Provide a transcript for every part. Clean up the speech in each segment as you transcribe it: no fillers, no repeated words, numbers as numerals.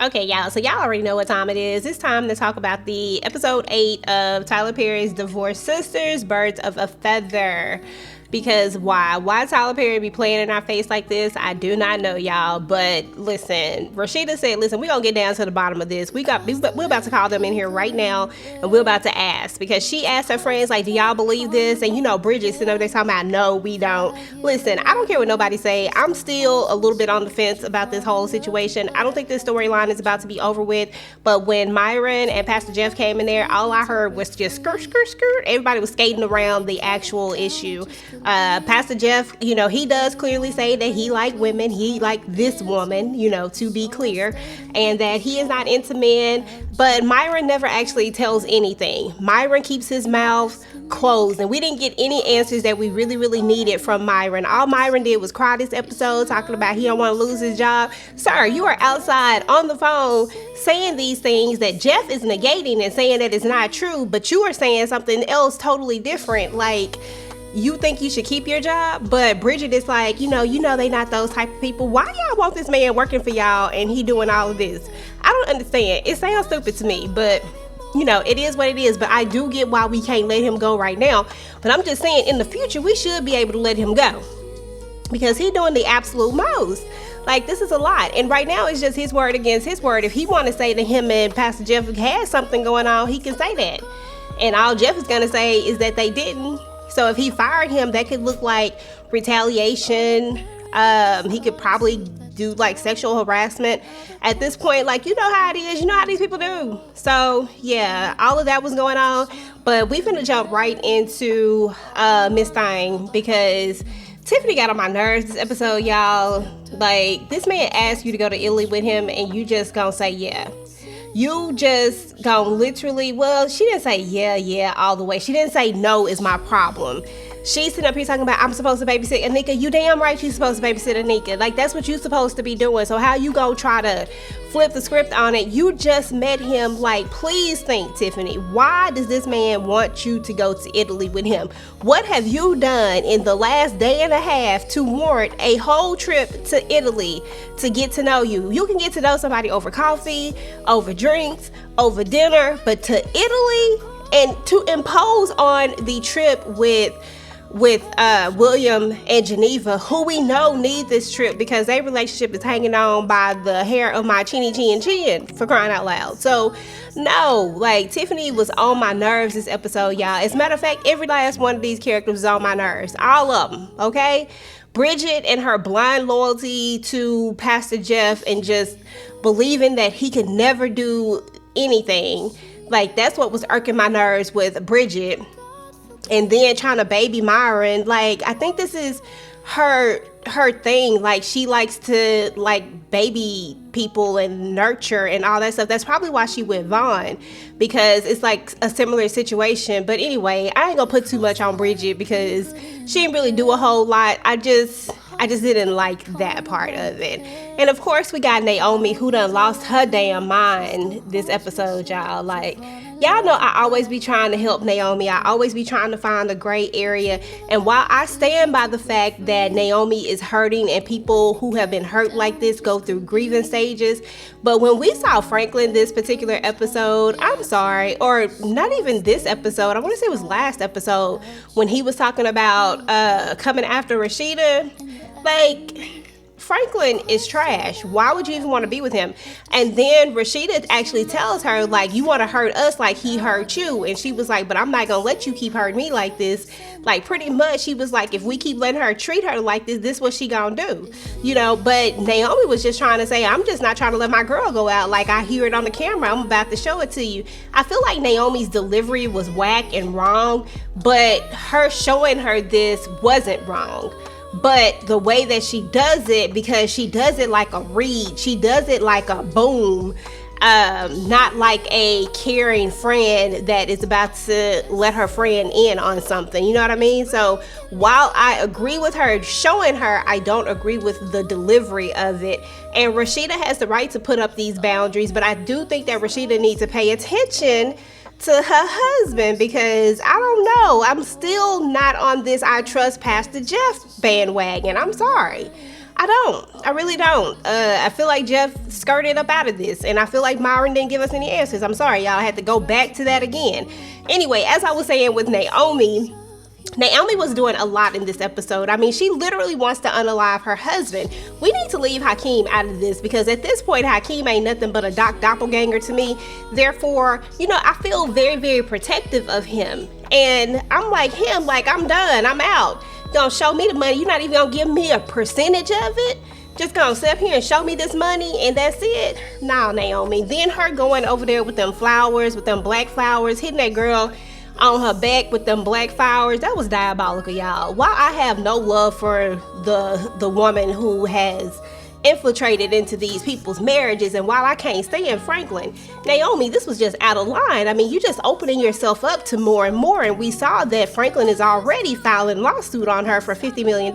Okay, y'all. So y'all already know what time it is. It's time to talk about the episode 8 of Tyler Perry's Divorced Sistas, Birds of a Feather. Because why? Why Tyler Perry be playing in our face like this? I do not know, y'all. But listen, Rasheeda said, listen, we're going to get down to the bottom of this. We're about to call them in here right now, and we're about to ask. Because she asked her friends, like, do y'all believe this? And, Bridget sitting over there talking about, no, we don't. Listen, I don't care what nobody say. I'm still a little bit on the fence about this whole situation. I don't think this storyline is about to be over with. But when Myron and Pastor Jeff came in there, all I heard was just skirt, skirt, skirt. Everybody was skating around the actual issue. Pastor Jeff, he does clearly say that he like women. He like this woman, to be clear, and that he is not into men. But Myron never actually tells anything. Myron keeps his mouth closed, and we didn't get any answers that we really, really needed from Myron. All Myron did was cry this episode, talking about he don't want to lose his job. Sir, you are outside on the phone saying these things that Jeff is negating and saying that it's not true, but you are saying something else totally different. Like, you think you should keep your job, but Bridget is like, they not those type of people. Why y'all want this man working for y'all and he doing all of this? I don't understand. It sounds stupid to me, but it is what it is. But I do get why we can't let him go right now. But I'm just saying, in the future, we should be able to let him go, because he's doing the absolute most. Like, this is a lot. And right now, it's just his word against his word. If he want to say that him and Pastor Jeff has something going on, he can say that. And all Jeff is going to say is that they didn't. So if he fired him, that could look like retaliation. He could probably do like sexual harassment. At this point, like, how it is. You know how these people do. So yeah, all of that was going on. But we're going to jump right into Miss Thing, because Tiffany got on my nerves this episode, y'all. Like, this man asked you to go to Italy with him, and you just gonna say yeah. You just gonna literally, well, she didn't say yeah all the way. She didn't say no is my problem. She's sitting up here talking about, I'm supposed to babysit Anika. You damn right she's supposed to babysit Anika. Like, that's what you're supposed to be doing. So how you gonna try to flip the script on it? You just met him. Like, please think, Tiffany, why does this man want you to go to Italy with him? What have you done in the last day and a half to warrant a whole trip to Italy to get to know you? You can get to know somebody over coffee, over drinks, over dinner, but to Italy, and to impose on the trip with William and Geneva, who we know need this trip because their relationship is hanging on by the hair of my chin, for crying out loud. So no, like, Tiffany was on my nerves this episode, y'all. As a matter of fact, every last one of these characters was on my nerves, all of them. Okay, Bridget and her blind loyalty to Pastor Jeff and just believing that he could never do anything. Like, that's what was irking my nerves with Bridget. And then trying to baby Myron. Like, I think this is her thing. Like, she likes to, like, baby people and nurture and all that stuff. That's probably why she with Vaughn, because it's like a similar situation. But anyway, I ain't gonna put too much on Bridget because she didn't really do a whole lot. I just didn't like that part of it. And of course, we got Naomi, who done lost her damn mind this episode, y'all. Like, y'all know I always be trying to help Naomi. I always be trying to find the gray area. And while I stand by the fact that Naomi is hurting and people who have been hurt like this go through grieving stages, but when we saw Franklin this particular episode, I'm sorry, or not even this episode, I want to say it was last episode, when he was talking about coming after Rasheeda, like, Franklin is trash. Why would you even want to be with him? And then Rasheeda actually tells her, like, you want to hurt us like he hurt you. And she was like, but I'm not going to let you keep hurting me like this. Like, pretty much, she was like, if we keep letting her treat her like this what she gonna do? But Naomi was just trying to say, I'm just not trying to let my girl go out. Like, I hear it on the camera. I'm about to show it to you. I feel like Naomi's delivery was whack and wrong, but her showing her this wasn't wrong. But the way that she does it, because she does it like a read, she does it like a boom, not like a caring friend that is about to let her friend in on something. You know what I mean? So while I agree with her showing her, I don't agree with the delivery of it. And Rasheeda has the right to put up these boundaries, but I do think that Rasheeda needs to pay attention to her husband, because I don't know, I'm still not on this I trust Pastor Jeff bandwagon. I'm sorry. I really don't. I feel like Jeff skirted up out of this, and I feel like Myron didn't give us any answers. I'm sorry, y'all. I had to go back to that again. Anyway, as I was saying with Naomi was doing a lot in this episode. I mean, she literally wants to unalive her husband. We need to leave Hakeem out of this, because at this point, Hakeem ain't nothing but a doppelganger to me. Therefore, I feel very, very protective of him. And I'm like him, like, I'm done. I'm out. Gonna show me the money. You're not even gonna give me a percentage of it. Just gonna sit up here and show me this money and that's it. No, Naomi. Then her going over there with them flowers, with them black flowers, hitting that girl on her back with them black flowers. That was diabolical, y'all. While I have no love for the woman who has infiltrated into these people's marriages, and while I can't stand Franklin, Naomi, this was just out of line. I mean, you just opening yourself up to more and more, and we saw that Franklin is already filing lawsuit on her for $50 million.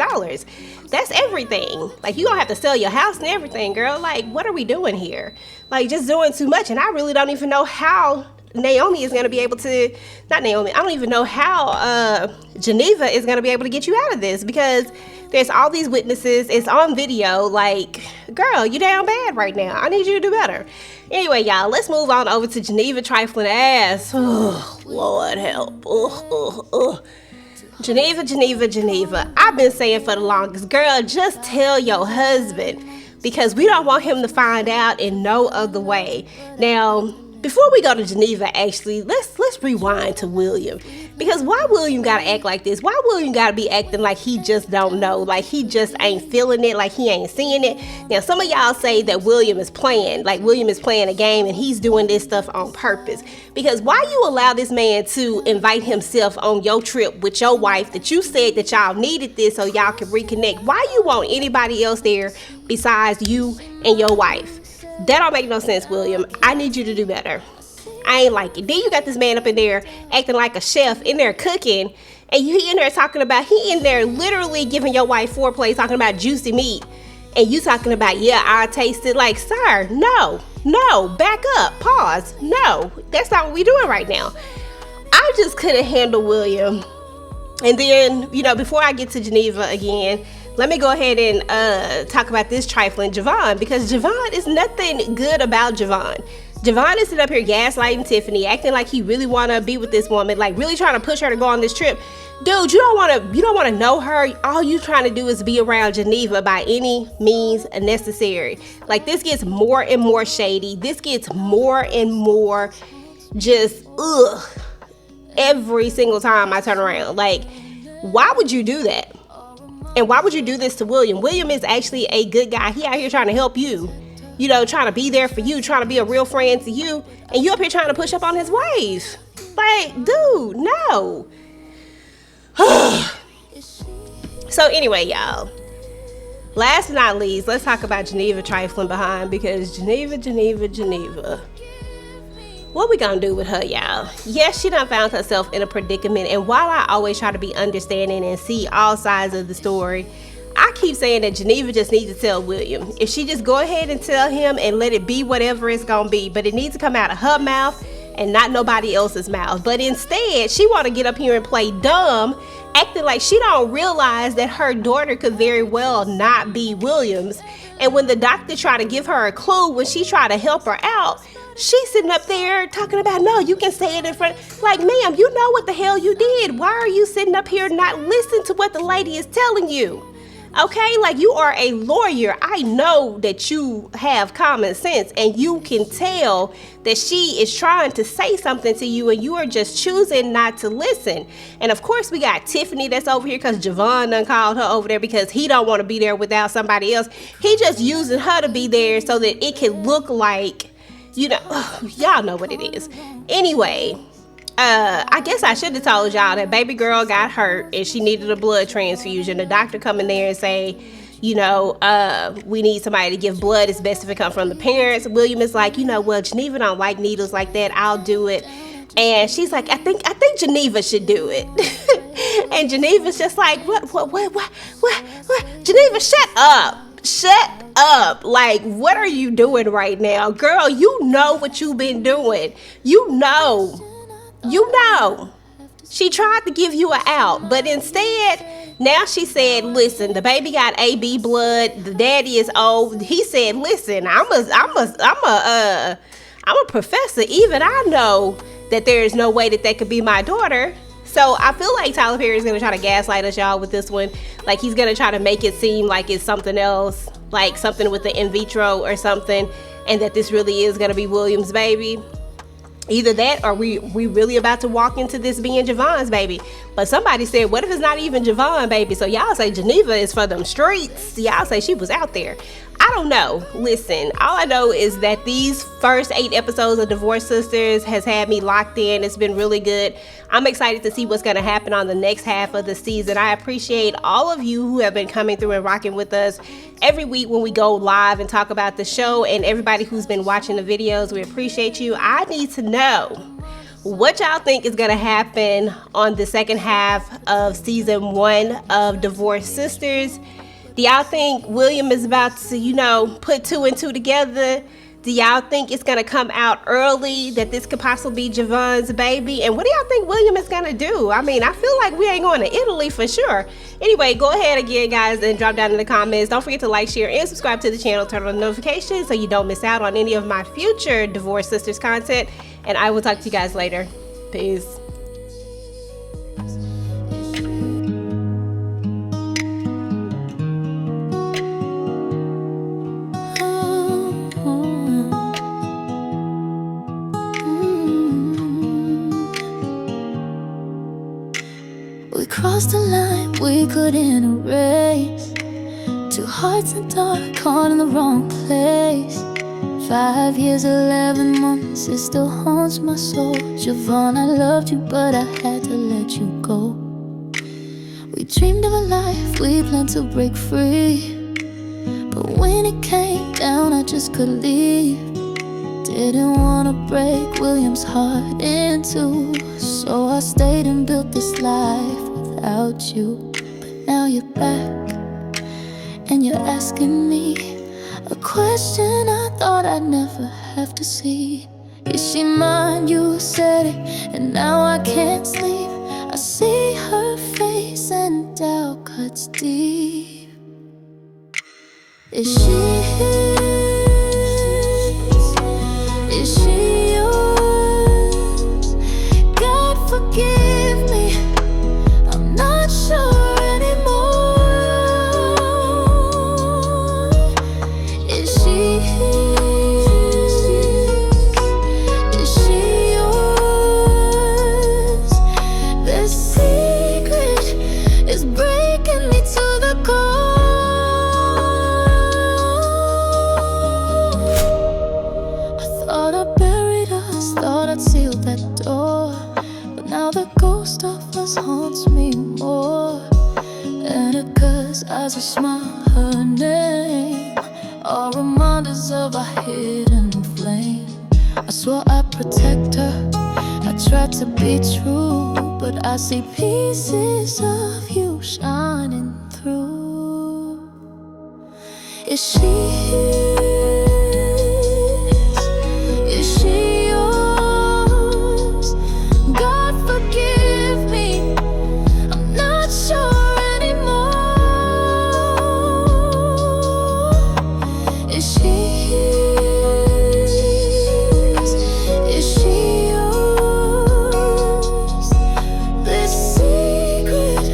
That's everything. Like, you gonna have to sell your house and everything, girl. Like, what are we doing here? Like, just doing too much, and I really don't even know how Naomi is going to be able to, not Naomi, I don't even know how Geneva is going to be able to get you out of this, because there's all these witnesses. It's on video. Like, girl, you down bad right now. I need you to do better. Anyway, y'all, let's move on over to Geneva trifling ass. Oh, Lord help. Geneva. I've been saying for the longest, girl, just tell your husband, because we don't want him to find out in no other way. Now, before we go to Geneva, actually, let's rewind to William. Because why William gotta act like this? Why William gotta be acting like he just don't know? Like he just ain't feeling it, like he ain't seeing it? Now, some of y'all say that William is playing a game and he's doing this stuff on purpose. Because why you allow this man to invite himself on your trip with your wife that you said that y'all needed this so y'all can reconnect? Why you want anybody else there besides you and your wife? That don't make no sense, William. I need you to do better. I ain't like it. Then you got this man up in there acting like a chef in there cooking, and he in there literally giving your wife foreplay, talking about juicy meat, and you talking about, yeah, I taste it. Like, sir, no, back up, pause. No, that's not what we doing right now. I just couldn't handle William. And then, before I get to Geneva again, let me go ahead and talk about this trifling Javon, because Javon is nothing good about Javon. Javon is sitting up here gaslighting Tiffany, acting like he really want to be with this woman, like really trying to push her to go on this trip. Dude, you don't want to know her. All you trying to do is be around Geneva by any means necessary. Like, this gets more and more shady. This gets more and more just every single time I turn around. Like, why would you do that? And why would you do this to William? William is actually a good guy. He out here trying to help you, trying to be there for you, trying to be a real friend to you. And you up here trying to push up on his wife. Like, dude, no. So anyway, y'all, last but not least, let's talk about Geneva trifling behind, because Geneva. What we gonna do with her, y'all? Yes, she done found herself in a predicament, and while I always try to be understanding and see all sides of the story, I keep saying that Geneva just needs to tell William. If she just go ahead and tell him and let it be whatever it's gonna be, but it needs to come out of her mouth and not nobody else's mouth. But instead, she want to get up here and play dumb, acting like she don't realize that her daughter could very well not be William's. And when the doctor tried to give her a clue, when she tried to help her out, she's sitting up there talking about, no, you can say it in front. Like, ma'am, you know what the hell you did. Why are you sitting up here not listening to what the lady is telling you? Okay, like, you are a lawyer. I know that you have common sense, and you can tell that she is trying to say something to you, and you are just choosing not to listen. And of course, we got Tiffany that's over here because Javon done called her over there because he don't want to be there without somebody else. He just using her to be there so that it can look like, y'all know what it is. Anyway, I guess I should have told y'all that baby girl got hurt and she needed a blood transfusion. The doctor come in there and say, we need somebody to give blood. It's best if it comes from the parents. William is like, well, Geneva don't like needles like that. I'll do it. And she's like, I think Geneva should do it. And Geneva's just like, what? Geneva, shut up. Like, what are you doing right now? Girl, you know what you've been doing. You know. She tried to give you an out, but instead, Now she said, listen, the baby got AB blood. The daddy is old. He said, listen, I'm a professor. Even I know that there is no way that could be my daughter. So I feel like Tyler Perry is going to try to gaslight us, y'all, with this one. Like, he's going to try to make it seem like it's something else, like something with the in vitro or something, and that this really is going to be William's baby. Either that, or we really about to walk into this being Javon's baby. But somebody said, what if it's not even Javon, baby? So y'all say Geneva is for them streets. Y'all say she was out there. I don't know. Listen, all I know is that these first 8 episodes of Divorced Sisters has had me locked in. It's been really good. I'm excited to see what's going to happen on the next half of the season. I appreciate all of you who have been coming through and rocking with us every week when we go live and talk about the show, and everybody who's been watching the videos. We appreciate you. I need to know what y'all think is going to happen on the second half of season 1 of Divorced Sisters. Do y'all think William is about to, put 2 and 2 together? Do y'all think it's going to come out early, that this could possibly be Javon's baby? And what do y'all think William is going to do? I mean, I feel like we ain't going to Italy for sure. Anyway, go ahead again, guys, and drop down in the comments. Don't forget to like, share, and subscribe to the channel. Turn on the notifications so you don't miss out on any of my future Divorced Sisters content. And I will talk to you guys later. Peace. We crossed the line we couldn't erase. 2 hearts in dark, caught in the wrong place. 5 years, 11 months, it still haunts my soul. Javon, I loved you, but I had to let you go. We dreamed of a life, we planned to break free. But when it came down, I just couldn't leave. Didn't wanna break William's heart in two, so I stayed and built this life without you. But now you're back, and you're asking me a question I thought I'd never have to see. Is she mine? You said it, and now I can't sleep. I see her face and doubt cuts deep. Is she Is she yours? God forgive me, I'm not sure anymore. Is she yours? The secret is breaking me to the core. I thought I buried us, thought I'd sealed that door, but now the ghost of us haunts me more. And it cause as I smile her name, all reminders of a hidden flame. I swore I'd protect her, I tried to be true, but I see pieces of you shining through. Is she yours? God forgive me, I'm not sure anymore. Is she yours? This secret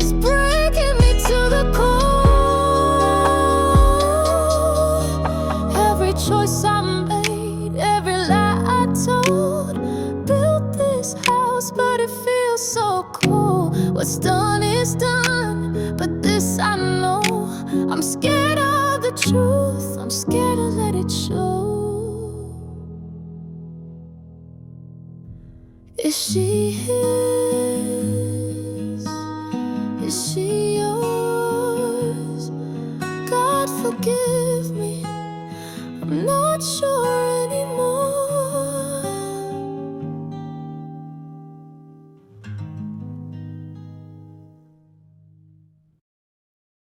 is breaking me to the core. Every choice I made, every lie I told, built this house, but it feels so cold. What's done is done, but this I know. I'm scared of the truth, I'm scared to let it show. Is she his? Is she yours? God forgive me, I'm not sure